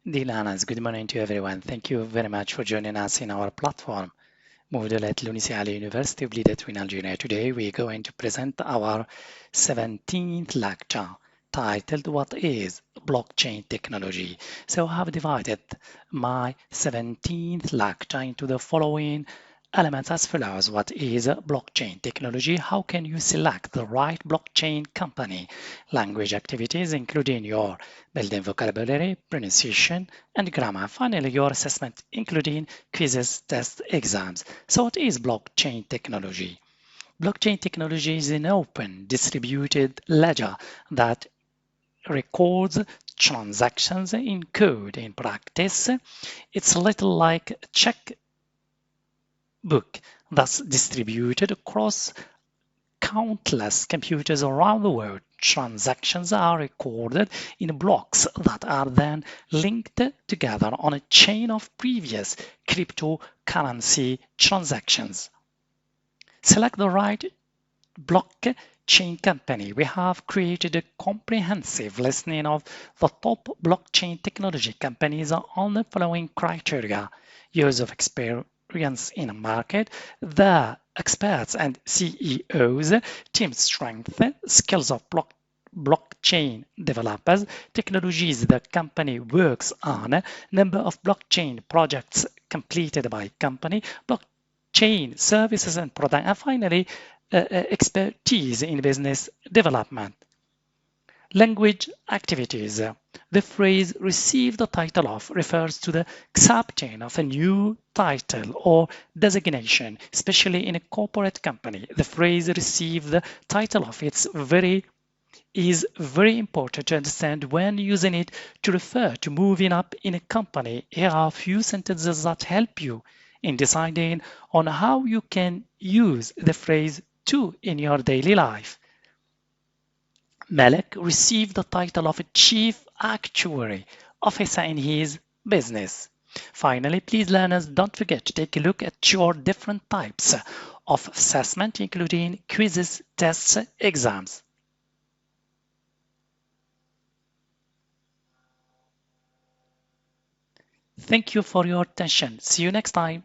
Dear learners, good morning to everyone. Thank you very much for joining us in our platform. Moved at Lunisali University of Twin Algeria. Today we are going to present our 17th lecture titled What is Blockchain Technology? So I have divided my 17th lecture into the following elements as follows. What is blockchain technology? How can you select the right blockchain company? Language activities, including your building vocabulary, pronunciation, and grammar. Finally, your assessment, including quizzes, tests, exams. So what is blockchain technology? Blockchain technology is an open, distributed ledger that records transactions in code. In practice, it's a little like a checkbook that's distributed across countless computers around the world. Transactions are recorded in blocks that are then linked together on a chain of previous cryptocurrency transactions. Select the right blockchain company. We have created a comprehensive listing of the top blockchain technology companies on the following criteria: years of experience in a market, the experts and CEOs, team strength, skills of blockchain developers, technologies the company works on, number of blockchain projects completed by company, blockchain services and products, and finally, expertise in business development. Language activities. The phrase receive the title of refers to the accepting of a new title or designation, especially in a corporate company. The phrase receive the title of is very important to understand when using it to refer to moving up in a company. Here are a few sentences that help you in deciding on how you can use the phrase to in your daily life. Malek received the title of a Chief Actuary Officer in his business. Finally, please learners, don't forget to take a look at your different types of assessment, including quizzes, tests, exams. Thank you for your attention. See you next time.